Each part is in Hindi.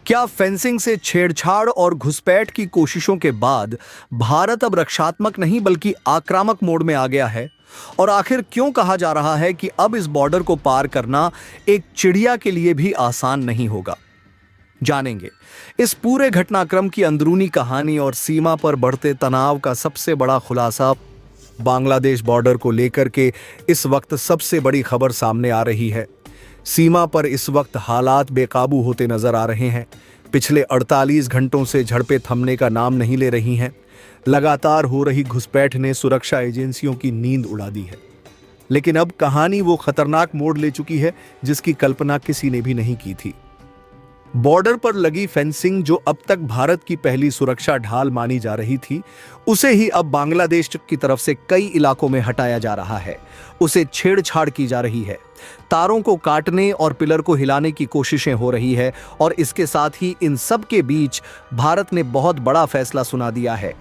क्या फेंसिंग से छेड़छाड़ और घुसपैठ की कोशिशों के बाद भारत अब रक्षात्मक नहीं बल्कि आक्रामक मोड में आ गया है? और आखिर क्यों कहा जा रहा है कि अब इस बॉर्डर को पार करना एक चिड़िया के लिए भी आसान नहीं होगा? जानेंगे इस पूरे घटनाक्रम की अंदरूनी कहानी और सीमा पर बढ़ते तनाव का सबसे बड़ा खुलासा। बांग्लादेश बॉर्डर को लेकर के इस वक्त सबसे बड़ी खबर सामने आ रही है। सीमा पर इस वक्त हालात बेकाबू होते नजर आ रहे हैं। पिछले 48 घंटों से झड़पें थमने का नाम नहीं ले रही हैं। लगातार हो रही घुसपैठ ने सुरक्षा एजेंसियों की नींद उड़ा दी है। लेकिन अब कहानी वो खतरनाक मोड़ ले चुकी है जिसकी कल्पना किसी ने भी नहीं की थी। बॉर्डर पर लगी फेंसिंग, जो अब तक भारत की पहली सुरक्षा ढाल मानी जा रही थी, उसे ही अब बांग्लादेश की तरफ से कई इलाकों में हटाया जा रहा है। उसे छेड़छाड़ की जा रही है। तारों को काटने और पिलर को हिलाने की कोशिशें हो रही है। और इसके साथ ही इन सब के बीच भारत ने बहुत बड़ा फैसला सुना दिया है।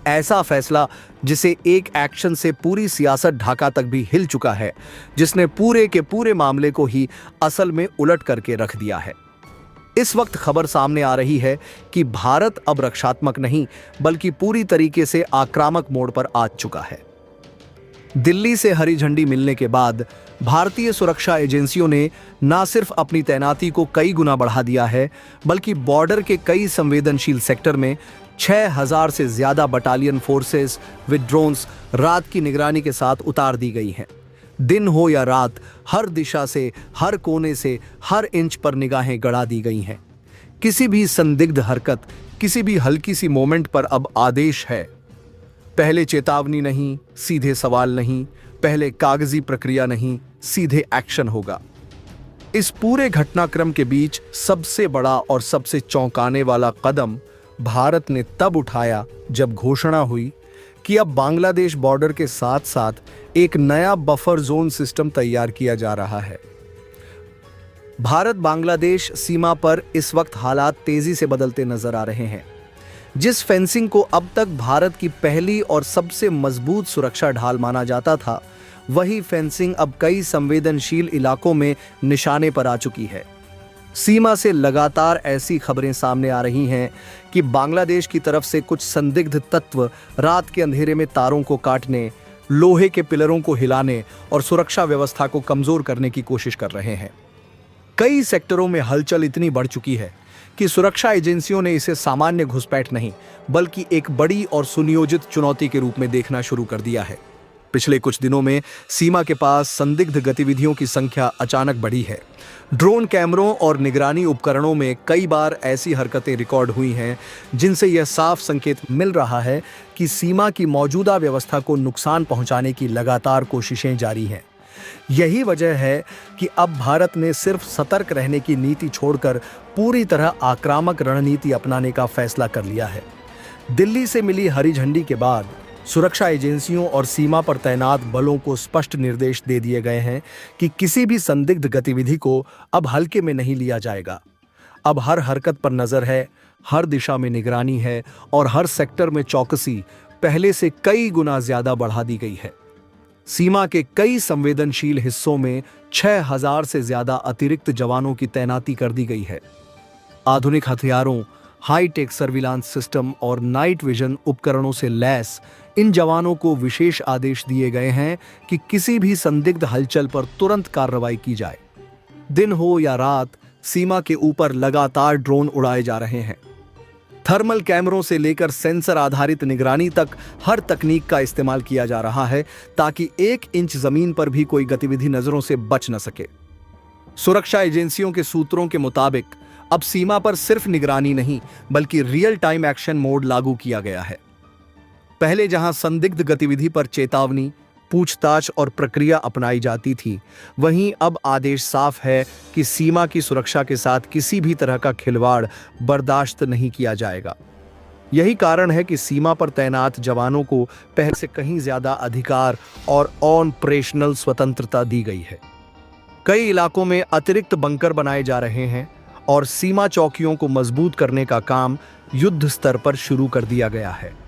ऐसा फैसला जिसे एक एक्शन से पूरी सियासत ढाका तक भी हिल चुका है, जिसने पूरे के पूरे मामले को ही असल में उलट करके रख दिया है। इस वक्त खबर सामने आ रही है कि भारत अब रक्षात्मक नहीं बल्कि पूरी तरीके से आक्रामक मोड़ पर आ चुका है। दिल्ली से हरी झंडी मिलने के बाद भारतीय सुरक्षा एजेंसियों ने न सिर्फ अपनी तैनाती को कई गुना बढ़ा दिया है, बल्कि बॉर्डर के कई संवेदनशील सेक्टर में 6000 से ज्यादा बटालियन फोर्सेस विद ड्रोन्स रात की निगरानी के साथ उतार दी गई हैं। दिन हो या रात, हर दिशा से, हर कोने से, हर इंच पर निगाहें गड़ा दी गई हैं। किसी भी संदिग्ध हरकत, किसी भी हल्की सी मोमेंट पर अब आदेश है। पहले चेतावनी नहीं, सीधे सवाल नहीं, पहले कागजी प्रक्रिया नहीं, सीधे एक्शन होगा। इस पूरे घटनाक्रम के बीच सबसे बड़ा और सबसे चौंकाने वाला कदम भारत ने तब उठाया जब घोषणा हुई कि अब बांग्लादेश बॉर्डर के साथ साथ एक नया बफर जोन सिस्टम तैयार किया जा रहा है। भारत बांग्लादेश सीमा पर इस वक्त हालात तेजी से बदलते नजर आ रहे हैं। जिस फेंसिंग को अब तक भारत की पहली और सबसे मजबूत सुरक्षा ढाल माना जाता था, वही फेंसिंग अब कई संवेदनशील इलाकों में निशाने पर आ चुकी है। सीमा से लगातार ऐसी खबरें सामने आ रही हैं कि बांग्लादेश की तरफ से कुछ संदिग्ध तत्व रात के अंधेरे में तारों को काटने, लोहे के पिलरों को हिलाने और सुरक्षा व्यवस्था को कमजोर करने की कोशिश कर रहे हैं। कई सेक्टरों में हलचल इतनी बढ़ चुकी है कि सुरक्षा एजेंसियों ने इसे सामान्य घुसपैठ नहीं बल्कि एक बड़ी और सुनियोजित चुनौती के रूप में देखना शुरू कर दिया है। पिछले कुछ दिनों में सीमा के पास संदिग्ध गतिविधियों की संख्या अचानक बढ़ी है। ड्रोन कैमरों और निगरानी उपकरणों में कई बार ऐसी हरकतें रिकॉर्ड हुई हैं जिनसे यह साफ संकेत मिल रहा है कि सीमा की मौजूदा व्यवस्था को नुकसान पहुंचाने की लगातार कोशिशें जारी हैं। यही वजह है कि अब भारत ने सिर्फ सतर्क रहने की नीति छोड़कर पूरी तरह आक्रामक रणनीति अपनाने का फैसला कर लिया है। दिल्ली से मिली हरी झंडी के बाद सुरक्षा एजेंसियों और सीमा पर तैनात बलों को स्पष्ट निर्देश दे दिए गए हैं कि किसी भी संदिग्ध गतिविधि को अब हल्के में नहीं लिया जाएगा। अब हर हरकत पर नजर है, हर दिशा में निगरानी है और हर सेक्टर में चौकसी पहले से कई गुना ज्यादा बढ़ा दी गई है। सीमा के कई संवेदनशील हिस्सों में 6000 से ज्यादा अतिरिक्त जवानों की तैनाती कर दी गई है। आधुनिक हथियारों, हाईटेक सर्विलांस सिस्टम और नाइट विजन उपकरणों से लैस इन जवानों को विशेष आदेश दिए गए हैं कि किसी भी संदिग्ध हलचल पर तुरंत कार्रवाई की जाए। दिन हो या रात, सीमा के ऊपर लगातार ड्रोन उड़ाए जा रहे हैं। थर्मल कैमरों से लेकर सेंसर आधारित निगरानी तक हर तकनीक का इस्तेमाल किया जा रहा है ताकि 1 इंच जमीन पर भी कोई गतिविधि नजरों से बच न सके। सुरक्षा एजेंसियों के सूत्रों के मुताबिक अब सीमा पर सिर्फ निगरानी नहीं बल्कि रियल टाइम एक्शन मोड लागू किया गया है। पहले जहां संदिग्ध गतिविधि पर चेतावनी, पूछताछ और प्रक्रिया अपनाई जाती थी, वहीं अब आदेश साफ है कि सीमा की सुरक्षा के साथ किसी भी तरह का खिलवाड़ बर्दाश्त नहीं किया जाएगा। यही कारण है कि सीमा पर तैनात जवानों को पहले से कहीं ज्यादा अधिकार और ऑपरेशनल स्वतंत्रता दी गई है। कई इलाकों में अतिरिक्त बंकर बनाए जा रहे हैं और सीमा चौकियों को मजबूत करने का काम युद्ध स्तर पर शुरू कर दिया गया है।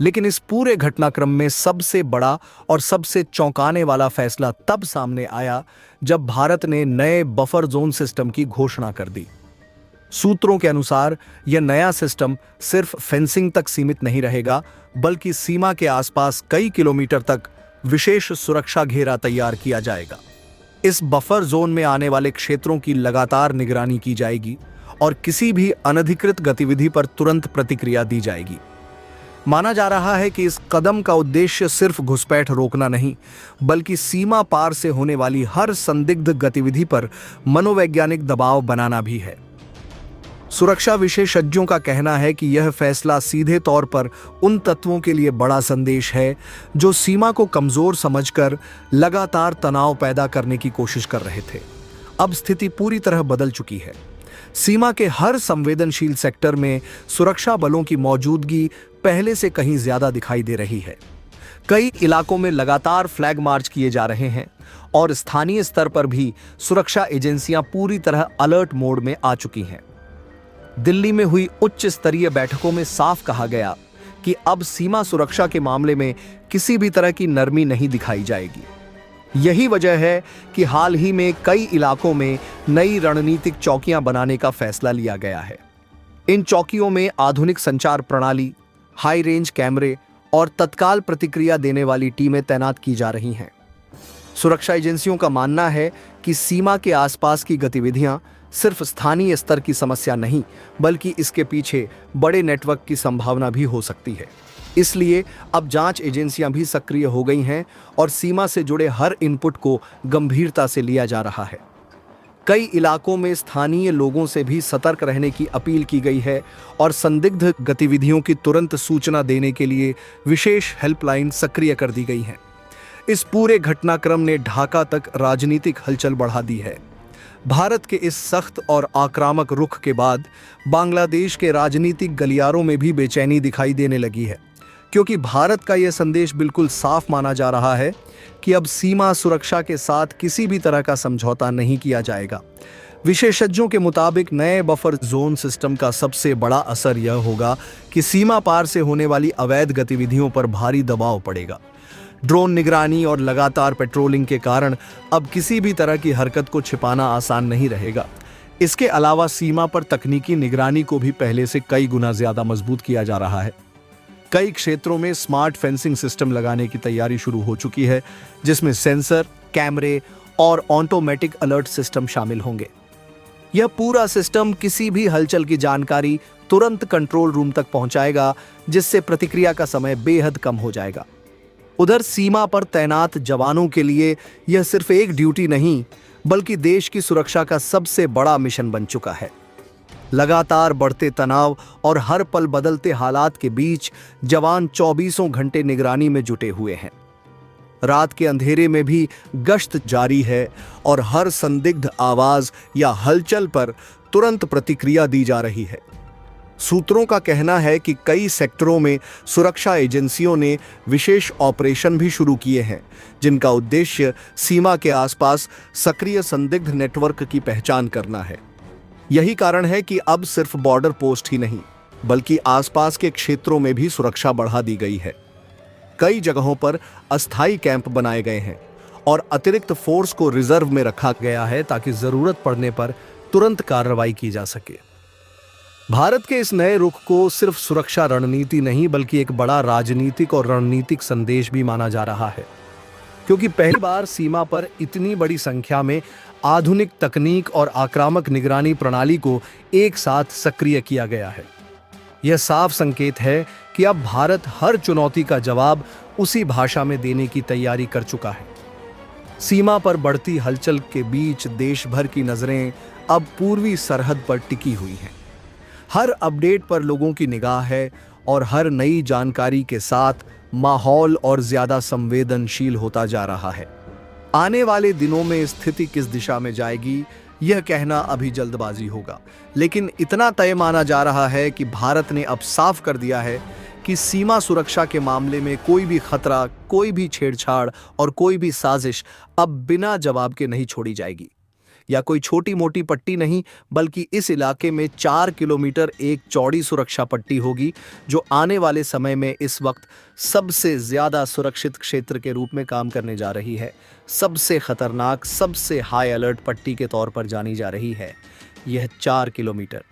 लेकिन इस पूरे घटनाक्रम में सबसे बड़ा और सबसे चौंकाने वाला फैसला तब सामने आया जब भारत ने नए बफर जोन सिस्टम की घोषणा कर दी। सूत्रों के अनुसार यह नया सिस्टम सिर्फ फेंसिंग तक सीमित नहीं रहेगा, बल्कि सीमा के आसपास कई किलोमीटर तक विशेष सुरक्षा घेरा तैयार किया जाएगा। इस बफर जोन में आने वाले क्षेत्रों की लगातार निगरानी की जाएगी और किसी भी अनधिकृत गतिविधि पर तुरंत प्रतिक्रिया दी जाएगी। माना जा रहा है कि इस कदम का उद्देश्य सिर्फ घुसपैठ रोकना नहीं, बल्कि सीमा पार से होने वाली हर संदिग्ध गतिविधि पर मनोवैज्ञानिक दबाव बनाना भी है। सुरक्षा विशेषज्ञों का कहना है कि यह फैसला सीधे तौर पर उन तत्वों के लिए बड़ा संदेश है जो सीमा को कमजोर समझकर लगातार तनाव पैदा करने की कोशिश कर रहे थे। अब स्थिति पूरी तरह बदल चुकी है। सीमा के हर संवेदनशील सेक्टर में सुरक्षा बलों की मौजूदगी पहले से कहीं ज्यादा दिखाई दे रही है। कई इलाकों में लगातार फ्लैग मार्च किए जा रहे हैं और स्थानीय स्तर पर भी सुरक्षा एजेंसियां पूरी तरह अलर्ट मोड में आ चुकी हैं। दिल्ली में हुई उच्च स्तरीय बैठकों में साफ कहा गया कि अब सीमा सुरक्षा के मामले में किसी भी तरह की नरमी नहीं दिखाई जाएगी। यही वजह है कि हाल ही में कई इलाकों में नई रणनीतिक चौकियां बनाने का फैसला लिया गया है। इन चौकियों में आधुनिक संचार प्रणाली, हाई रेंज कैमरे और तत्काल प्रतिक्रिया देने वाली टीमें तैनात की जा रही हैं। सुरक्षा एजेंसियों का मानना है कि सीमा के आसपास की गतिविधियां सिर्फ स्थानीय स्तर की समस्या नहीं, बल्कि इसके पीछे बड़े नेटवर्क की संभावना भी हो सकती है। इसलिए अब जांच एजेंसियां भी सक्रिय हो गई हैं और सीमा से जुड़े हर इनपुट को गंभीरता से लिया जा रहा है। कई इलाकों में स्थानीय लोगों से भी सतर्क रहने की अपील की गई है और संदिग्ध गतिविधियों की तुरंत सूचना देने के लिए विशेष हेल्पलाइन सक्रिय कर दी गई है। इस पूरे घटनाक्रम ने ढाका तक राजनीतिक हलचल बढ़ा दी है। भारत के इस सख्त और आक्रामक रुख के बाद बांग्लादेश के राजनीतिक गलियारों में भी बेचैनी दिखाई देने लगी है, क्योंकि भारत का यह संदेश बिल्कुल साफ माना जा रहा है कि अब सीमा सुरक्षा के साथ किसी भी तरह का समझौता नहीं किया जाएगा। विशेषज्ञों के मुताबिक नए बफर जोन सिस्टम का सबसे बड़ा असर यह होगा कि सीमा पार से होने वाली अवैध गतिविधियों पर भारी दबाव पड़ेगा। ड्रोन निगरानी और लगातार पेट्रोलिंग के कारण अब किसी भी तरह की हरकत को छिपाना आसान नहीं रहेगा। इसके अलावा सीमा पर तकनीकी निगरानी को भी पहले से कई गुना ज्यादा मजबूत किया जा रहा है। कई क्षेत्रों में स्मार्ट फेंसिंग सिस्टम लगाने की तैयारी शुरू हो चुकी है, जिसमें सेंसर, कैमरे और ऑटोमेटिक अलर्ट सिस्टम शामिल होंगे। यह पूरा सिस्टम किसी भी हलचल की जानकारी तुरंत कंट्रोल रूम तक पहुंचाएगा, जिससे प्रतिक्रिया का समय बेहद कम हो जाएगा। उधर सीमा पर तैनात जवानों के लिए यह सिर्फ एक ड्यूटी नहीं, बल्कि देश की सुरक्षा का सबसे बड़ा मिशन बन चुका है। लगातार बढ़ते तनाव और हर पल बदलते हालात के बीच जवान 24 घंटे निगरानी में जुटे हुए हैं। रात के अंधेरे में भी गश्त जारी है और हर संदिग्ध आवाज या हलचल पर तुरंत प्रतिक्रिया दी जा रही है। सूत्रों का कहना है कि कई सेक्टरों में सुरक्षा एजेंसियों ने विशेष ऑपरेशन भी शुरू किए हैं, जिनका उद्देश्य सीमा के आसपास सक्रिय संदिग्ध नेटवर्क की पहचान करना है। यही कारण है कि अब सिर्फ बॉर्डर पोस्ट ही नहीं, बल्कि आसपास के क्षेत्रों में भी सुरक्षा बढ़ा दी गई है। कई जगहों पर अस्थायी कैंप बनाए गए हैं और अतिरिक्त फोर्स को रिजर्व में रखा गया है, ताकि जरूरत पड़ने पर तुरंत कार्रवाई की जा सके। भारत के इस नए रुख को सिर्फ सुरक्षा रणनीति नहीं, बल्कि एक बड़ा राजनीतिक और रणनीतिक संदेश भी माना जा रहा है, क्योंकि पहली बार सीमा पर इतनी बड़ी संख्या में आधुनिक तकनीक और आक्रामक निगरानी प्रणाली को एक साथ सक्रिय किया गया है। यह साफ संकेत है कि अब भारत हर चुनौती का जवाब उसी भाषा में देने की तैयारी कर चुका है। सीमा पर बढ़ती हलचल के बीच देश भर की नजरें अब पूर्वी सरहद पर टिकी हुई हैं। हर अपडेट पर लोगों की निगाह है और हर नई जानकारी के साथ माहौल और ज्यादा संवेदनशील होता जा रहा है। आने वाले दिनों में स्थिति किस दिशा में जाएगी, यह कहना अभी जल्दबाजी होगा, लेकिन इतना तय माना जा रहा है कि भारत ने अब साफ कर दिया है कि सीमा सुरक्षा के मामले में कोई भी खतरा, कोई भी छेड़छाड़ और कोई भी साजिश अब बिना जवाब के नहीं छोड़ी जाएगी। या कोई छोटी मोटी पट्टी नहीं, बल्कि इस इलाके में 4 किलोमीटर एक चौड़ी सुरक्षा पट्टी होगी, जो आने वाले समय में इस वक्त सबसे ज्यादा सुरक्षित क्षेत्र के रूप में काम करने जा रही है। सबसे खतरनाक, सबसे हाई अलर्ट पट्टी के तौर पर जानी जा रही है यह 4 किलोमीटर।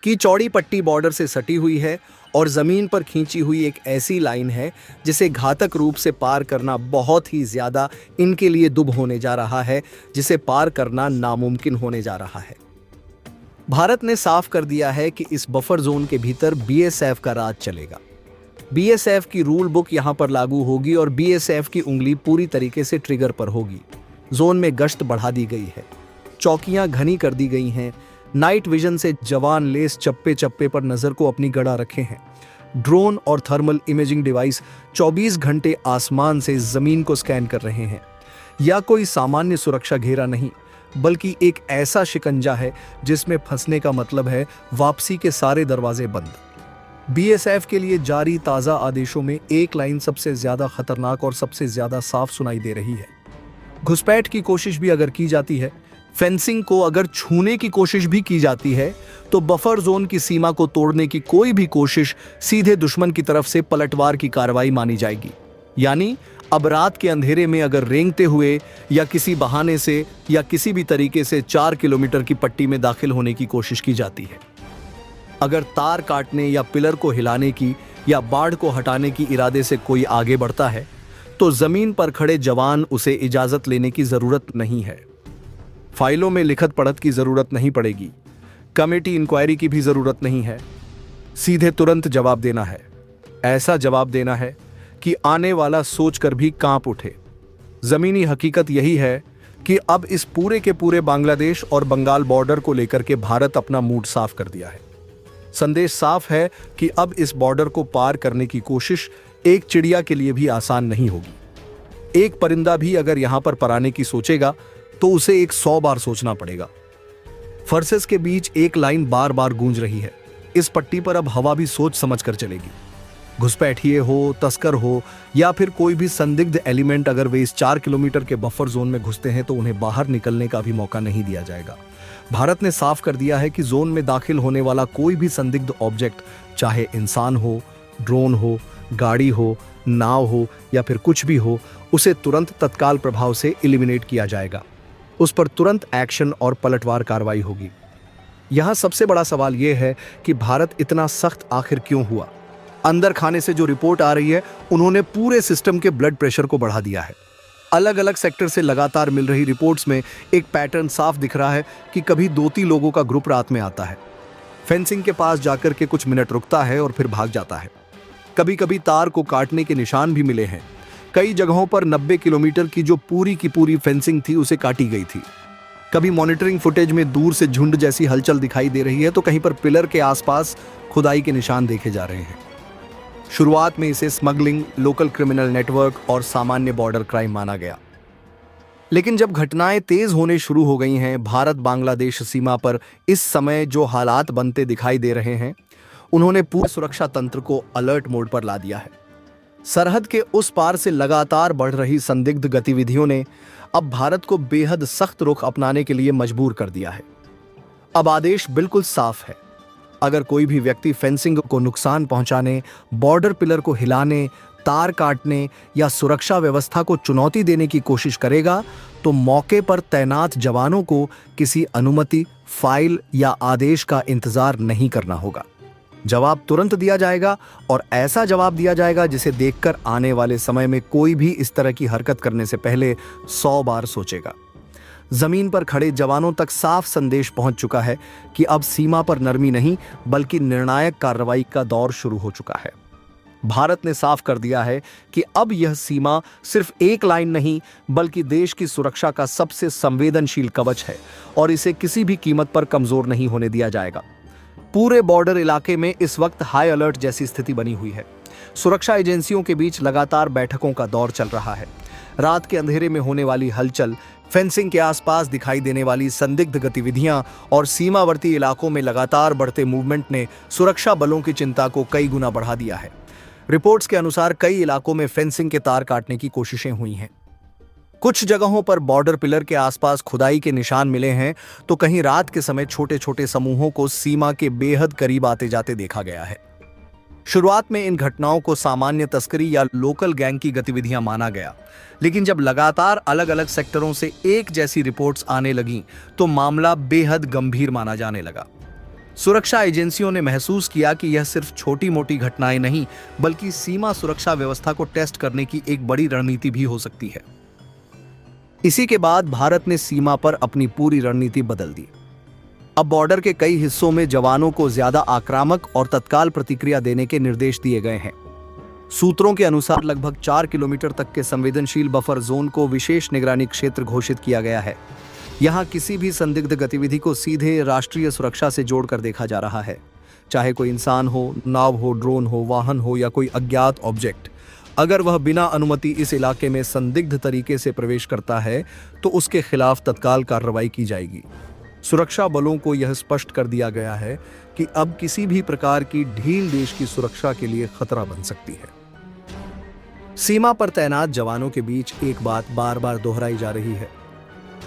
कि चौड़ी पट्टी बॉर्डर से सटी हुई है और जमीन पर खींची हुई एक ऐसी लाइन है जिसे घातक रूप से पार करना बहुत ही ज्यादा इनके लिए दुभ होने जा रहा है, जिसे पार करना नामुमकिन होने जा रहा है। भारत ने साफ कर दिया है कि इस बफर जोन के भीतर बीएसएफ का राज चलेगा। बीएसएफ की रूल बुक यहां पर लागू होगी और बीएसएफ की उंगली पूरी तरीके से ट्रिगर पर होगी। जोन में गश्त बढ़ा दी गई है, चौकियां घनी कर दी गई हैं, नाइट विजन से जवान लेस चप्पे चप्पे पर नजर को अपनी गड़ा रखे हैं। ड्रोन और थर्मल इमेजिंग डिवाइस 24 घंटे आसमान से जमीन को स्कैन कर रहे हैं। या कोई सामान्य सुरक्षा घेरा नहीं, बल्कि एक ऐसा शिकंजा है जिसमें फंसने का मतलब है वापसी के सारे दरवाजे बंद। बीएसएफ के लिए जारी ताजा आदेशों में एक लाइन सबसे ज्यादा खतरनाक और सबसे ज्यादा साफ सुनाई दे रही है। घुसपैठ की कोशिश भी अगर की जाती है, फेंसिंग को अगर छूने की कोशिश भी की जाती है, तो बफर जोन की सीमा को तोड़ने की कोई भी कोशिश सीधे दुश्मन की तरफ से पलटवार की कार्रवाई मानी जाएगी। यानी अब रात के अंधेरे में अगर रेंगते हुए या किसी बहाने से या किसी भी तरीके से 4 किलोमीटर की पट्टी में दाखिल होने की कोशिश की जाती है, अगर तार काटने या पिलर को हिलाने की या बाढ़ को हटाने की इरादे से कोई आगे बढ़ता है, तो जमीन पर खड़े जवान उसे इजाजत लेने की जरूरत नहीं है। फाइलों में लिखत पढ़त की जरूरत नहीं पड़ेगी, कमेटी इंक्वायरी की भी जरूरत नहीं है। सीधे तुरंत जवाब देना है। ऐसा जवाब देना है कि आने वाला सोचकर भी कांप उठे। जमीनी हकीकत यही है कि अब इस पूरे के पूरे बांग्लादेश और बंगाल बॉर्डर को लेकर के भारत अपना मूड साफ कर दिया है। संदेश साफ है कि अब इस बॉर्डर को पार करने की कोशिश एक चिड़िया के लिए भी आसान नहीं होगी। एक परिंदा भी अगर यहां पर पराने की सोचेगा तो उसे 100 बार सोचना पड़ेगा। फर्सेस के बीच एक लाइन बार बार गूंज रही है। इस पट्टी पर अब हवा भी सोच समझ कर चलेगी। घुसपैठिए हो, तस्कर हो या फिर कोई भी संदिग्ध एलिमेंट, अगर वे इस 4 किलोमीटर के बफर जोन में घुसते हैं तो उन्हें बाहर निकलने का भी मौका नहीं दिया जाएगा। भारत ने साफ कर दिया है कि जोन में दाखिल होने वाला कोई भी संदिग्ध ऑब्जेक्ट, चाहे इंसान हो, ड्रोन हो, गाड़ी हो, नाव हो या फिर कुछ भी हो, उसे तुरंत तत्काल प्रभाव से एलिमिनेट किया जाएगा। उस पर तुरंत एक्शन और पलटवार कार्रवाई होगी। यहां सबसे बड़ा सवाल यह है कि भारत इतना सख्त आखिर क्यों हुआ। अंदर खाने से जो रिपोर्ट आ रही है, उन्होंने पूरे सिस्टम के ब्लड प्रेशर को बढ़ा दिया है। अलग अलग सेक्टर से लगातार मिल रही रिपोर्ट्स में एक पैटर्न साफ दिख रहा है कि कभी 2-3 लोगों का ग्रुप रात में आता है, फेंसिंग के पास जाकर के कुछ मिनट रुकता है और फिर भाग जाता है। कभी कभी तार को काटने के निशान भी मिले हैं। कई जगहों पर 90 किलोमीटर की जो पूरी की पूरी फेंसिंग थी उसे काटी गई थी। कभी मॉनिटरिंग फुटेज में दूर से झुंड जैसी हलचल दिखाई दे रही है, तो कहीं पर पिलर के आसपास खुदाई के निशान देखे जा रहे हैं। शुरुआत में इसे स्मगलिंग, लोकल क्रिमिनल नेटवर्क और सामान्य बॉर्डर क्राइम माना गया, लेकिन जब घटनाएं तेज होने शुरू हो गई हैं, भारत बांग्लादेश सीमा पर इस समय जो हालात बनते दिखाई दे रहे हैं, उन्होंने पूरे सुरक्षा तंत्र को अलर्ट मोड पर ला दिया है। सरहद के उस पार से लगातार बढ़ रही संदिग्ध गतिविधियों ने अब भारत को बेहद सख्त रुख अपनाने के लिए मजबूर कर दिया है। अब आदेश बिल्कुल साफ है। अगर कोई भी व्यक्ति फेंसिंग को नुकसान पहुंचाने, बॉर्डर पिलर को हिलाने, तार काटने या सुरक्षा व्यवस्था को चुनौती देने की कोशिश करेगा, तो मौके पर तैनात जवानों को किसी अनुमति, फाइल या आदेश का इंतजार नहीं करना होगा। जवाब तुरंत दिया जाएगा और ऐसा जवाब दिया जाएगा जिसे देखकर आने वाले समय में कोई भी इस तरह की हरकत करने से पहले 100 बार सोचेगा। जमीन पर खड़े जवानों तक साफ संदेश पहुंच चुका है कि अब सीमा पर नरमी नहीं, बल्कि निर्णायक कार्रवाई का दौर शुरू हो चुका है। भारत ने साफ कर दिया है कि अब यह सीमा सिर्फ एक लाइन नहीं, बल्कि देश की सुरक्षा का सबसे संवेदनशील कवच है और इसे किसी भी कीमत पर कमजोर नहीं होने दिया जाएगा। पूरे बॉर्डर इलाके में इस वक्त हाई अलर्ट जैसी स्थिति बनी हुई है। सुरक्षा एजेंसियों के बीच लगातार बैठकों का दौर चल रहा है। रात के अंधेरे में होने वाली हलचल, फेंसिंग के आसपास दिखाई देने वाली संदिग्ध गतिविधियां और सीमावर्ती इलाकों में लगातार बढ़ते मूवमेंट ने सुरक्षा बलों की चिंता को कई गुना बढ़ा दिया है। रिपोर्ट्स के अनुसार कई इलाकों में फेंसिंग के तार काटने की कोशिशें हुई हैं। कुछ जगहों पर बॉर्डर पिलर के आसपास खुदाई के निशान मिले हैं, तो कहीं रात के समय छोटे छोटे समूहों को सीमा के बेहद करीब आते जाते देखा गया है। शुरुआत में इन घटनाओं को सामान्य तस्करी या लोकल गैंग की गतिविधियां माना गया, लेकिन जब लगातार अलग अलग सेक्टरों से एक जैसी रिपोर्ट्स आने लगीं, तो मामला बेहद गंभीर माना जाने लगा। सुरक्षा एजेंसियों ने महसूस किया कि यह सिर्फ छोटी मोटी घटनाएं नहीं बल्कि सीमा सुरक्षा व्यवस्था को टेस्ट करने की एक बड़ी रणनीति भी हो सकती है। इसी के बाद भारत ने सीमा पर अपनी पूरी रणनीति बदल दी। अब बॉर्डर के कई हिस्सों में जवानों को ज्यादा आक्रामक और तत्काल प्रतिक्रिया देने के निर्देश दिए गए हैं। सूत्रों के अनुसार लगभग 4 किलोमीटर तक के संवेदनशील बफर जोन को विशेष निगरानी क्षेत्र घोषित किया गया है। यहाँ किसी भी संदिग्ध गतिविधि को सीधे राष्ट्रीय सुरक्षा से जोड़कर देखा जा रहा है, चाहे कोई इंसान हो, नाव हो, ड्रोन हो, वाहन हो या कोई अज्ञात ऑब्जेक्ट। अगर वह बिना अनुमति इस इलाके में संदिग्ध तरीके से प्रवेश करता है तो उसके खिलाफ तत्काल कार्रवाई की जाएगी। सुरक्षा बलों को यह स्पष्ट कर दिया गया है कि अब किसी भी प्रकार की ढील देश की सुरक्षा के लिए खतरा बन सकती है। सीमा पर तैनात जवानों के बीच एक बात बार बार दोहराई जा रही है,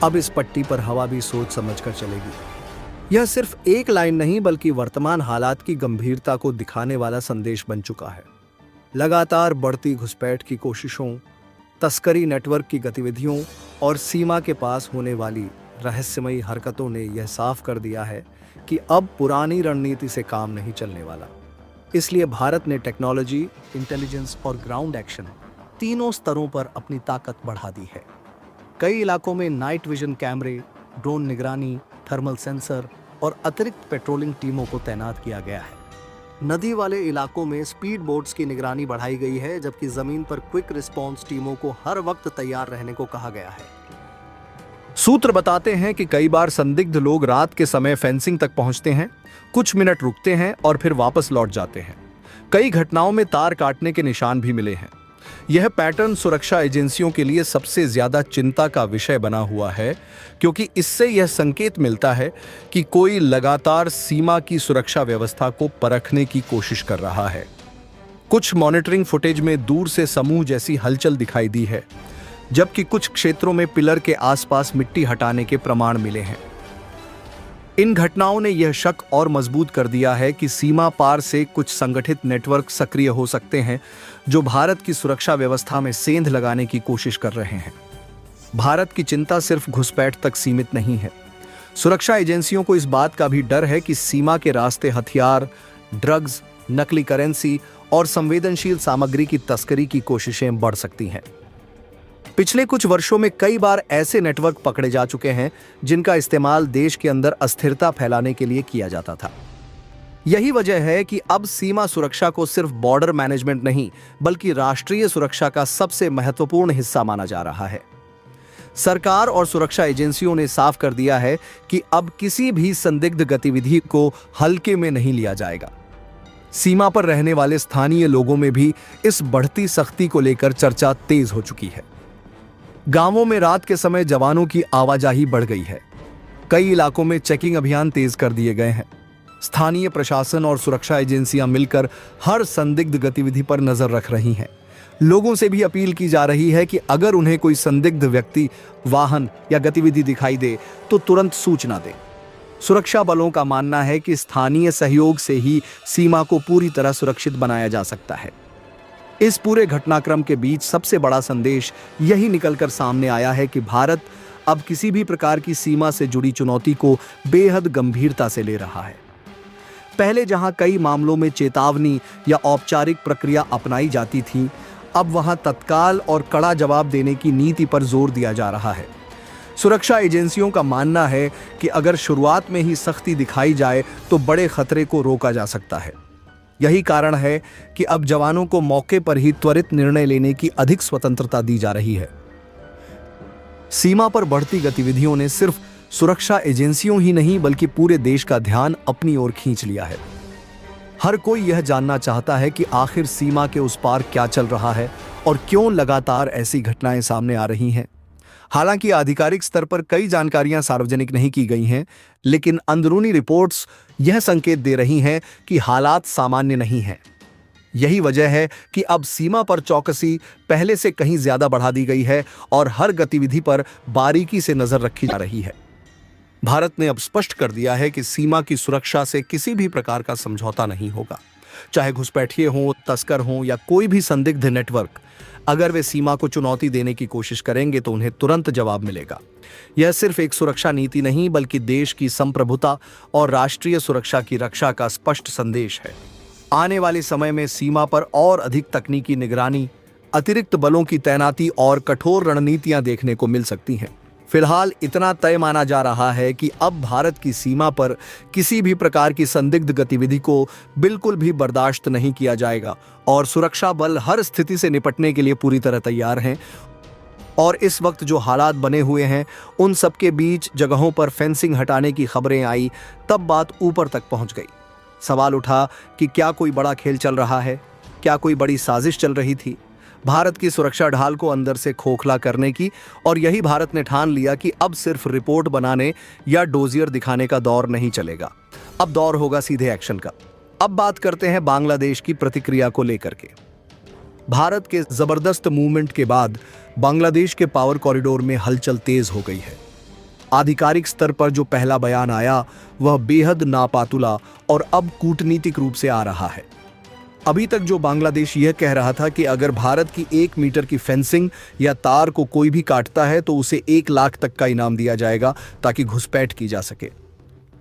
अब इस पट्टी पर हवा भी सोच समझकर चलेगी। यह सिर्फ एक लाइन नहीं बल्कि वर्तमान हालात की गंभीरता को दिखाने वाला संदेश बन चुका है। लगातार बढ़ती घुसपैठ की कोशिशों, तस्करी नेटवर्क की गतिविधियों और सीमा के पास होने वाली रहस्यमयी हरकतों ने यह साफ कर दिया है कि अब पुरानी रणनीति से काम नहीं चलने वाला। इसलिए भारत ने टेक्नोलॉजी, इंटेलिजेंस और ग्राउंड एक्शन तीनों स्तरों पर अपनी ताकत बढ़ा दी है। कई इलाकों में नाइट विजन कैमरे, ड्रोन निगरानी, थर्मल सेंसर और अतिरिक्त पेट्रोलिंग टीमों को तैनात किया गया है। नदी वाले इलाकों में स्पीड बोट्स की निगरानी बढ़ाई गई है, जबकि जमीन पर क्विक रिस्पॉन्स टीमों को हर वक्त तैयार रहने को कहा गया है। सूत्र बताते हैं कि कई बार संदिग्ध लोग रात के समय फेंसिंग तक पहुंचते हैं, कुछ मिनट रुकते हैं और फिर वापस लौट जाते हैं। कई घटनाओं में तार काटने के निशान भी मिले हैं। यह पैटर्न सुरक्षा एजेंसियों के लिए सबसे ज्यादा चिंता का विषय बना हुआ है, क्योंकि इससे यह संकेत मिलता है कि कोई लगातार सीमा की सुरक्षा व्यवस्था को परखने की कोशिश कर रहा है। कुछ मॉनिटरिंग फुटेज में दूर से समूह जैसी हलचल दिखाई दी है, जबकि कुछ क्षेत्रों में पिलर के आसपास मिट्टी हटाने के प्रमाण मिले हैं। इन घटनाओं ने यह शक और मजबूत कर दिया है कि सीमा पार से कुछ संगठित नेटवर्क सक्रिय हो सकते हैं जो भारत की सुरक्षा व्यवस्था में सेंध लगाने की कोशिश कर रहे हैं। भारत की चिंता सिर्फ घुसपैठ तक सीमित नहीं है। सुरक्षा एजेंसियों को इस बात का भी डर है कि सीमा के रास्ते हथियार, ड्रग्स, नकली करेंसी और संवेदनशील सामग्री की तस्करी की कोशिशें बढ़ सकती हैं। पिछले कुछ वर्षों में कई बार ऐसे नेटवर्क पकड़े जा चुके हैं जिनका इस्तेमाल देश के अंदर अस्थिरता फैलाने के लिए किया जाता था। यही वजह है कि अब सीमा सुरक्षा को सिर्फ बॉर्डर मैनेजमेंट नहीं बल्कि राष्ट्रीय सुरक्षा का सबसे महत्वपूर्ण हिस्सा माना जा रहा है। सरकार और सुरक्षा एजेंसियों ने साफ कर दिया है कि अब किसी भी संदिग्ध गतिविधि को हल्के में नहीं लिया जाएगा। सीमा पर रहने वाले स्थानीय लोगों में भी इस बढ़ती सख्ती को लेकर चर्चा तेज हो चुकी है। गांवों में रात के समय जवानों की आवाजाही बढ़ गई है। कई इलाकों में चेकिंग अभियान तेज कर दिए गए हैं। स्थानीय प्रशासन और सुरक्षा एजेंसियां मिलकर हर संदिग्ध गतिविधि पर नजर रख रही हैं। लोगों से भी अपील की जा रही है कि अगर उन्हें कोई संदिग्ध व्यक्ति, वाहन या गतिविधि दिखाई दे तो तुरंत सूचना दें। सुरक्षा बलों का मानना है कि स्थानीय सहयोग से ही सीमा को पूरी तरह सुरक्षित बनाया जा सकता है। इस पूरे घटनाक्रम के बीच सबसे बड़ा संदेश यही निकलकर सामने आया है कि भारत अब किसी भी प्रकार की सीमा से जुड़ी चुनौती को बेहद गंभीरता से ले रहा है। पहले जहां कई मामलों में चेतावनी या औपचारिक प्रक्रिया अपनाई जाती थी, अब वहां तत्काल और कड़ा जवाब देने की नीति पर जोर दिया जा रहा है। सुरक्षा एजेंसियों का मानना है कि अगर शुरुआत में ही सख्ती दिखाई जाए तो बड़े खतरे को रोका जा सकता है। यही कारण है कि अब जवानों को मौके पर ही त्वरित निर्णय लेने की अधिक स्वतंत्रता दी जा रही है। सीमा पर बढ़ती गतिविधियों ने सिर्फ सुरक्षा एजेंसियों ही नहीं बल्कि पूरे देश का ध्यान अपनी ओर खींच लिया है। हर कोई यह जानना चाहता है कि आखिर सीमा के उस पार क्या चल रहा है और क्यों लगातार ऐसी घटनाएं सामने आ रही हैं। हालांकि आधिकारिक स्तर पर कई जानकारियां सार्वजनिक नहीं की गई हैं, लेकिन अंदरूनी रिपोर्ट्स यह संकेत दे रही हैं कि हालात सामान्य नहीं हैं। यही वजह है कि अब सीमा पर चौकसी पहले से कहीं ज्यादा बढ़ा दी गई है और हर गतिविधि पर बारीकी से नजर रखी जा रही है। भारत ने अब स्पष्ट कर दिया है कि सीमा की सुरक्षा से किसी भी प्रकार का समझौता नहीं होगा। चाहे घुसपैठिए हों, तस्कर हों या कोई भी संदिग्ध नेटवर्क, अगर वे सीमा को चुनौती देने की कोशिश करेंगे तो उन्हें तुरंत जवाब मिलेगा। यह सिर्फ एक सुरक्षा नीति नहीं बल्कि देश की संप्रभुता और राष्ट्रीय सुरक्षा की रक्षा का स्पष्ट संदेश है। आने वाले समय में सीमा पर और अधिक तकनीकी निगरानी, अतिरिक्त बलों की तैनाती और कठोर रणनीतियां देखने को मिल सकती हैं। फिलहाल इतना तय माना जा रहा है कि अब भारत की सीमा पर किसी भी प्रकार की संदिग्ध गतिविधि को बिल्कुल भी बर्दाश्त नहीं किया जाएगा और सुरक्षा बल हर स्थिति से निपटने के लिए पूरी तरह तैयार हैं। और इस वक्त जो हालात बने हुए हैं, उन सबके बीच जगहों पर फेंसिंग हटाने की खबरें आई, तब बात ऊपर तक पहुंच गई। सवाल उठा कि क्या कोई बड़ा खेल चल रहा है, क्या कोई बड़ी साजिश चल रही थी भारत की सुरक्षा ढाल को अंदर से खोखला करने की। और यही भारत ने ठान लिया कि अब सिर्फ रिपोर्ट बनाने या डोजियर दिखाने का दौर नहीं चलेगा, अब दौर होगा सीधे एक्शन का। अब बात करते हैं बांग्लादेश की प्रतिक्रिया को लेकर के। भारत के जबरदस्त मूवमेंट के बाद बांग्लादेश के पावर कॉरिडोर में हलचल तेज हो गई है। आधिकारिक स्तर पर जो पहला बयान आया वह बेहद नापातुला और अब कूटनीतिक रूप से आ रहा है। अभी तक जो बांग्लादेश यह कह रहा था कि अगर भारत की 1 मीटर की फेंसिंग या तार को कोई भी काटता है तो उसे 1 लाख तक का इनाम दिया जाएगा ताकि घुसपैठ की जा सके,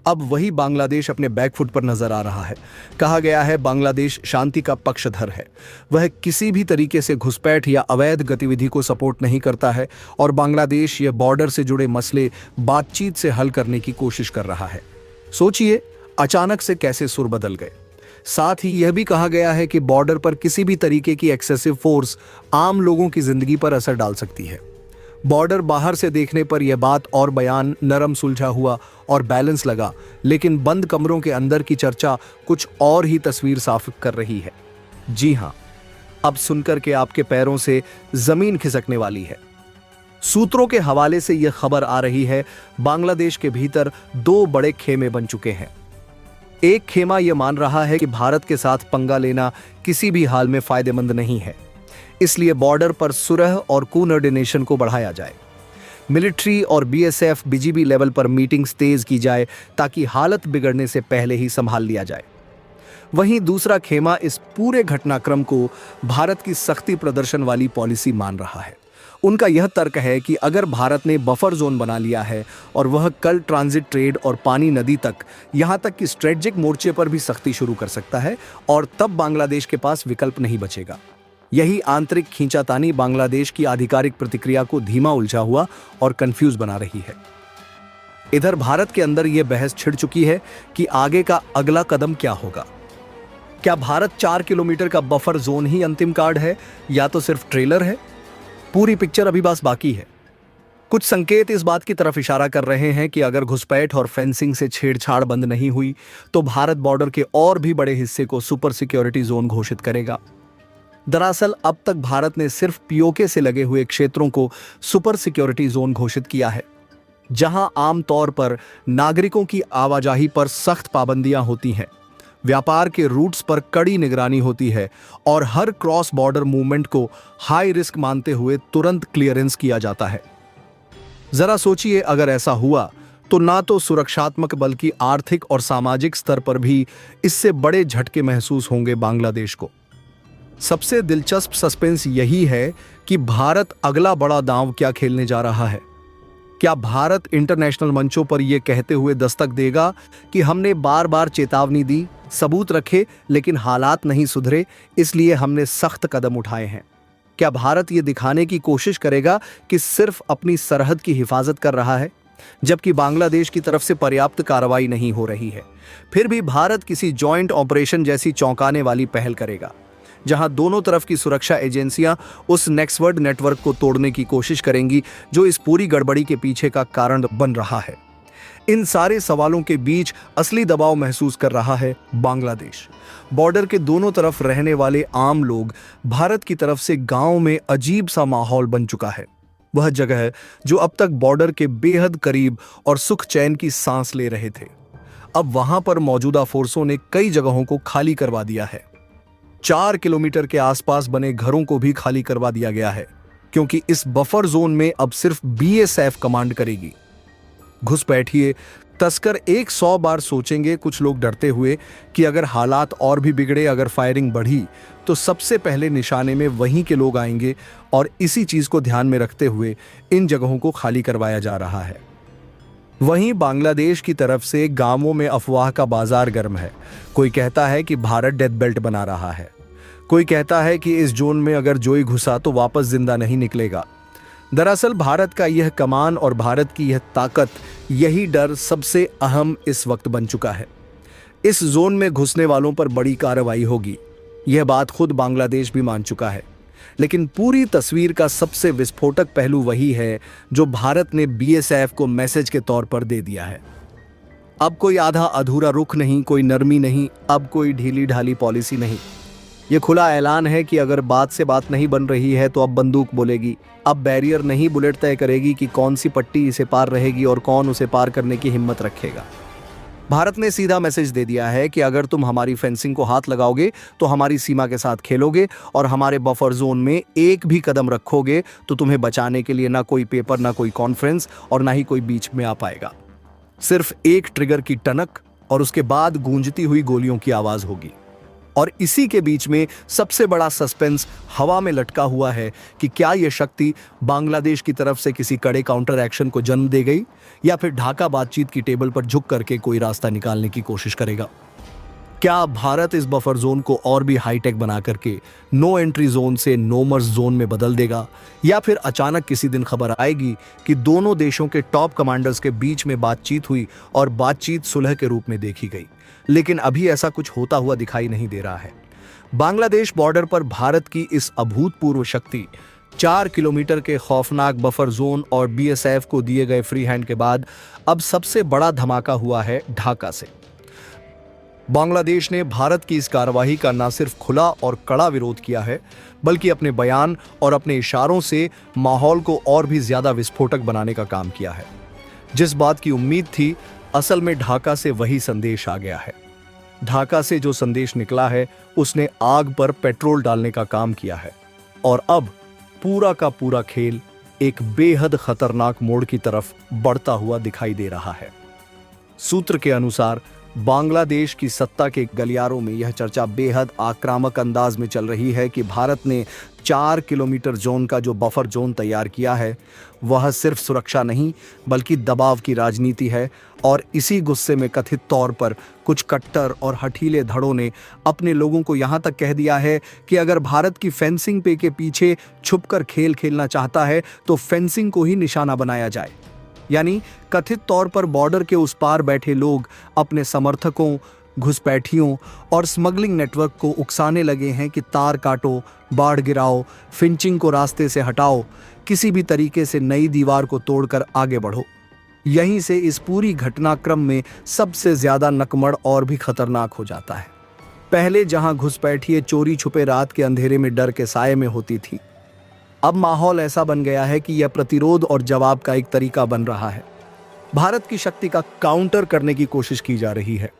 अब वही बांग्लादेश अपने बैकफुट पर नजर आ रहा है। कहा गया है बांग्लादेश शांति का पक्षधर है, वह किसी भी तरीके से घुसपैठ या अवैध गतिविधि को सपोर्ट नहीं करता है और बांग्लादेश यह बॉर्डर से जुड़े मसले बातचीत से हल करने की कोशिश कर रहा है। सोचिए अचानक से कैसे सुर बदल गए। साथ ही यह भी कहा गया है कि बॉर्डर पर किसी भी तरीके की एक्सेसिव फोर्स आम लोगों की जिंदगी पर असर डाल सकती है। बॉर्डर बाहर से देखने पर यह बात और बयान नरम सुलझा हुआ और बैलेंस लगा, लेकिन बंद कमरों के अंदर की चर्चा कुछ और ही तस्वीर साफ कर रही है। जी हां, अब सुनकर के आपके पैरों से जमीन खिसकने वाली है। सूत्रों के हवाले से यह खबर आ रही है बांग्लादेश के भीतर 2 बड़े खेमे बन चुके हैं। एक खेमा यह मान रहा है कि भारत के साथ पंगा लेना किसी भी हाल में फायदेमंद नहीं है, इसलिए बॉर्डर पर सुरह और कोऑर्डिनेशन को बढ़ाया जाए। मिलिट्री और बीएसएफ बीजीबी लेवल पर मीटिंग्स तेज की जाए ताकि हालत बिगड़ने से पहले ही संभाल लिया जाए। वहीं दूसरा खेमा इस पूरे घटनाक्रम को भारत की सख्ती प्रदर्शन वाली पॉलिसी मान रहा है। उनका यह तर्क है कि अगर भारत ने बफर जोन बना लिया है और वह कल ट्रांजिट ट्रेड और पानी नदी तक, यहां तक कि स्ट्रेटेजिक मोर्चे पर भी सख्ती शुरू कर सकता है और तब बांग्लादेश के पास विकल्प नहीं बचेगा। यही आंतरिक खींचातानी बांग्लादेश की आधिकारिक प्रतिक्रिया को धीमा, उलझा हुआ और कंफ्यूज बना रही है। इधर भारत के अंदर यह बहस छिड़ चुकी है कि आगे का अगला कदम क्या होगा। क्या भारत 4 किलोमीटर का बफर जोन ही अंतिम कार्ड है या तो सिर्फ ट्रेलर है? पूरी पिक्चर अभी बस बाकी है। कुछ संकेत इस बात की तरफ इशारा कर रहे हैं कि अगर घुसपैठ और फेंसिंग से छेड़छाड़ बंद नहीं हुई तो भारत बॉर्डर के और भी बड़े हिस्से को सुपर सिक्योरिटी जोन घोषित करेगा। दरअसल अब तक भारत ने सिर्फ पीओके से लगे हुए क्षेत्रों को सुपर सिक्योरिटी जोन घोषित किया है, जहां आमतौर पर नागरिकों की आवाजाही पर सख्त पाबंदियां होती हैं, व्यापार के रूट्स पर कड़ी निगरानी होती है और हर क्रॉस बॉर्डर मूवमेंट को हाई रिस्क मानते हुए तुरंत क्लियरेंस किया जाता है। जरा सोचिए, अगर ऐसा हुआ तो ना तो सुरक्षात्मक बल्कि आर्थिक और सामाजिक स्तर पर भी इससे बड़े झटके महसूस होंगे बांग्लादेश को। सबसे दिलचस्प सस्पेंस यही है कि भारत अगला बड़ा दांव क्या खेलने जा रहा है। क्या भारत इंटरनेशनल मंचों पर यह कहते हुए दस्तक देगा कि हमने बार बार चेतावनी दी, सबूत रखे, लेकिन हालात नहीं सुधरे, इसलिए हमने सख्त कदम उठाए हैं? क्या भारत ये दिखाने की कोशिश करेगा कि सिर्फ अपनी सरहद की हिफाजत कर रहा है, जबकि बांग्लादेश की तरफ से पर्याप्त कार्रवाई नहीं हो रही है? फिर भी भारत किसी जॉइंट ऑपरेशन जैसी चौंकाने वाली पहल करेगा, जहां दोनों तरफ की सुरक्षा एजेंसियां उस नेक्सवर्ड नेटवर्क को तोड़ने की कोशिश करेंगी जो इस पूरी गड़बड़ी के पीछे का कारण बन रहा है। इन सारे सवालों के बीच असली दबाव महसूस कर रहा है बांग्लादेश। बॉर्डर के दोनों तरफ रहने वाले आम लोग भारत की तरफ से गांव में अजीब सा माहौल बन चुका है। वह जगह जो अब तक बॉर्डर के बेहद करीब और सुख चैन की सांस ले रहे थे, अब वहां पर मौजूदा फोर्सों ने कई जगहों को खाली करवा दिया है। 4 किलोमीटर के आसपास बने घरों को भी खाली करवा दिया गया है, क्योंकि इस बफर जोन में अब सिर्फ बीएसएफ कमांड करेगी। घुसपैठिए, तस्कर 100 बार सोचेंगे, कुछ लोग डरते हुए, कि अगर हालात और भी बिगड़े, अगर फायरिंग बढ़ी तो सबसे पहले निशाने में वहीं के लोग आएंगे। और इसी चीज को ध्यान में रखते हुए इन जगहों को खाली करवाया जा रहा है। वहीं बांग्लादेश की तरफ से गांवों में अफवाह का बाजार गर्म है। कोई कहता है कि भारत डेथ बेल्ट बना रहा है, कोई कहता है कि इस जोन में अगर जोई घुसा तो वापस जिंदा नहीं निकलेगा। दरअसल भारत का यह कमान और भारत की यह ताकत, यही डर सबसे अहम इस वक्त बन चुका है। इस जोन में घुसने वालों पर बड़ी कार्रवाई होगी, यह बात खुद बांग्लादेश भी मान चुका है। लेकिन पूरी तस्वीर का सबसे विस्फोटक पहलू वही है जो भारत ने बीएसएफ को मैसेज के तौर पर दे दिया है। अब कोई आधा अधूरा रुख नहीं, कोई नरमी नहीं, अब कोई ढीली ढाली पॉलिसी नहीं। ये खुला ऐलान है कि अगर बात से बात नहीं बन रही है तो अब बंदूक बोलेगी। अब बैरियर नहीं, बुलेट तय करेगी कि कौन सी पट्टी इसे पार रहेगी और कौन उसे पार करने की हिम्मत रखेगा। भारत ने सीधा मैसेज दे दिया है कि अगर तुम हमारी फेंसिंग को हाथ लगाओगे तो हमारी सीमा के साथ खेलोगे और हमारे बफर जोन में एक भी कदम रखोगे तो तुम्हें बचाने के लिए ना कोई पेपर, ना कोई कॉन्फ्रेंस और ना ही कोई बीच में आ पाएगा। सिर्फ एक ट्रिगर की टनक और उसके बाद गूंजती हुई गोलियों की आवाज होगी। और इसी के बीच में सबसे बड़ा सस्पेंस हवा में लटका हुआ है कि क्या यह शक्ति बांग्लादेश की तरफ से किसी कड़े काउंटर एक्शन को जन्म दे गई या फिर ढाका बातचीत की टेबल पर झुक करके कोई रास्ता निकालने की कोशिश करेगा। क्या भारत इस बफर जोन को और भी हाईटेक बना करके नो एंट्री जोन से नो मर्स जोन में बदल देगा, या फिर अचानक किसी दिन खबर आएगी कि दोनों देशों के टॉप कमांडर्स के बीच में बातचीत हुई और बातचीत सुलह के रूप में देखी गई। लेकिन अभी ऐसा कुछ होता हुआ दिखाई नहीं दे रहा है। बांग्लादेश बॉर्डर पर भारत की इस अभूतपूर्व शक्ति, 4 किलोमीटर के खौफनाक बफर जोन और बीएसएफ को दिए गए फ्री हैंड के बाद अब सबसे बड़ा धमाका हुआ है ढाका से। बांग्लादेश ने भारत की इस कार्रवाई का न सिर्फ खुला और कड़ा विरोध किया है, बल्कि अपने बयान और अपने इशारों से माहौल को और भी ज्यादा विस्फोटक बनाने का काम किया है। जिस बात की उम्मीद थी, असल में ढाका से वही संदेश आ गया है। ढाका से जो संदेश निकला है उसने आग पर पेट्रोल डालने का काम किया है और अब पूरा का पूरा खेल एक बेहद खतरनाक मोड़ की तरफ बढ़ता हुआ दिखाई दे रहा है। सूत्र के अनुसार बांग्लादेश की सत्ता के गलियारों में यह चर्चा बेहद आक्रामक अंदाज में चल रही है कि भारत ने 4 किलोमीटर जोन का जो बफर जोन तैयार किया है वह सिर्फ सुरक्षा नहीं बल्कि दबाव की राजनीति है। और इसी गुस्से में कथित तौर पर कुछ कट्टर और हठीले धड़ों ने अपने लोगों को यहां तक कह दिया है कि अगर भारत की फेंसिंग पे के पीछे छुपकर खेल खेलना चाहता है तो फेंसिंग को ही निशाना बनाया जाए। यानी कथित तौर पर बॉर्डर के उस पार बैठे लोग अपने समर्थकों, घुसपैठियों और स्मगलिंग नेटवर्क को उकसाने लगे हैं कि तार काटो, बाढ़ गिराओ, फेंसिंग को रास्ते से हटाओ, किसी भी तरीके से नई दीवार को तोड़कर आगे बढ़ो। यहीं से इस पूरी घटनाक्रम में सबसे ज्यादा नकमड़ और भी खतरनाक हो जाता है। पहले जहां घुसपैठिए चोरी छुपे रात के अंधेरे में डर के साये में होती थी, अब माहौल ऐसा बन गया है कि यह प्रतिरोध और जवाब का एक तरीका बन रहा है। भारत की शक्ति का काउंटर करने की कोशिश की जा रही है।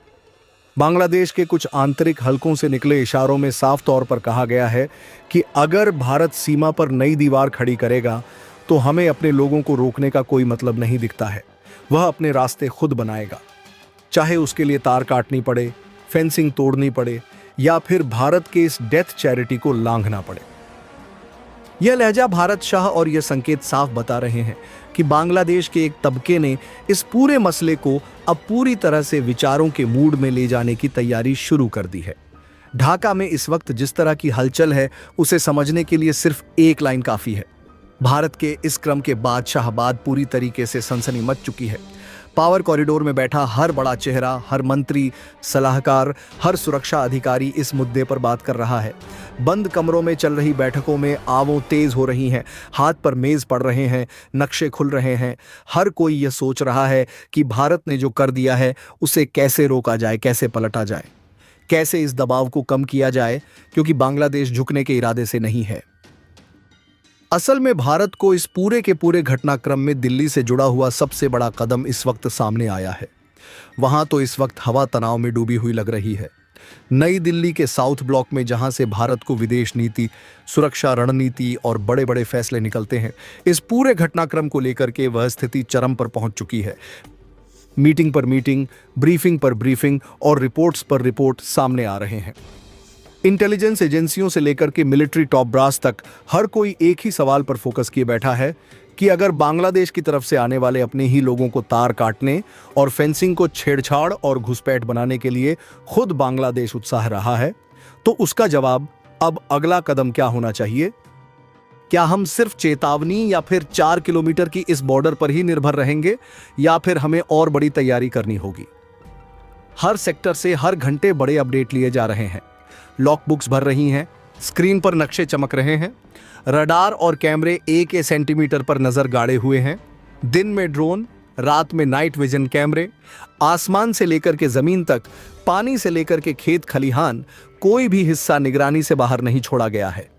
बांग्लादेश के कुछ आंतरिक हलकों से निकले इशारों में साफ तौर पर कहा गया है कि अगर भारत सीमा पर नई दीवार खड़ी करेगा तो हमें अपने लोगों को रोकने का कोई मतलब नहीं दिखता है। वह अपने रास्ते खुद बनाएगा, चाहे उसके लिए तार काटनी पड़े, फेंसिंग तोड़नी पड़े या फिर भारत के इस डेथ चैरिटी को लांघना पड़े। यह लहजा भारत शाह और यह संकेत साफ बता रहे हैं कि बांग्लादेश के एक तबके ने इस पूरे मसले को अब पूरी तरह से विचारों के मूड में ले जाने की तैयारी शुरू कर दी है। ढाका में इस वक्त जिस तरह की हलचल है उसे समझने के लिए सिर्फ एक लाइन काफी है। भारत के इस क्रम के बाद शाहबाद पूरी तरीके से सनसनी मच चुकी है। पावर कॉरिडोर में बैठा हर बड़ा चेहरा, हर मंत्री, सलाहकार, हर सुरक्षा अधिकारी इस मुद्दे पर बात कर रहा है। बंद कमरों में चल रही बैठकों में आवों तेज हो रही हैं, हाथ पर मेज पड़ रहे हैं, नक्शे खुल रहे हैं। हर कोई यह सोच रहा है कि भारत ने जो कर दिया है उसे कैसे रोका जाए, कैसे पलटा जाए, कैसे इस दबाव को कम किया जाए, क्योंकि बांग्लादेश झुकने के इरादे से नहीं है। असल में भारत को इस पूरे के पूरे घटनाक्रम में दिल्ली से जुड़ा हुआ सबसे बड़ा कदम इस वक्त सामने आया है। वहां तो इस वक्त हवा तनाव में डूबी हुई लग रही है। नई दिल्ली के साउथ ब्लॉक में जहां से भारत को विदेश नीति, सुरक्षा रणनीति और बड़े बड़े फैसले निकलते हैं, इस पूरे घटनाक्रम को लेकर के वह स्थिति चरम पर पहुंच चुकी है। मीटिंग पर मीटिंग, ब्रीफिंग पर ब्रीफिंग और रिपोर्ट्स पर रिपोर्ट सामने आ रहे हैं। इंटेलिजेंस एजेंसियों से लेकर के मिलिट्री टॉप ब्रास तक हर कोई एक ही सवाल पर फोकस किए बैठा है कि अगर बांग्लादेश की तरफ से आने वाले अपने ही लोगों को तार काटने और फेंसिंग को छेड़छाड़ और घुसपैठ बनाने के लिए खुद बांग्लादेश उत्साह रहा है, तो उसका जवाब अब अगला कदम क्या होना चाहिए? क्या हम सिर्फ चेतावनी या फिर 4 किलोमीटर की इस बॉर्डर पर ही निर्भर रहेंगे, या फिर हमें और बड़ी तैयारी करनी होगी? हर सेक्टर से हर घंटे बड़े अपडेट लिए जा रहे हैं। लॉक बुक्स भर रही हैं, स्क्रीन पर नक्शे चमक रहे हैं, रडार और कैमरे एक सेंटीमीटर पर नजर गाड़े हुए हैं। दिन में ड्रोन, रात में नाइट विजन कैमरे, आसमान से लेकर के जमीन तक, पानी से लेकर के खेत खलिहान, कोई भी हिस्सा निगरानी से बाहर नहीं छोड़ा गया है।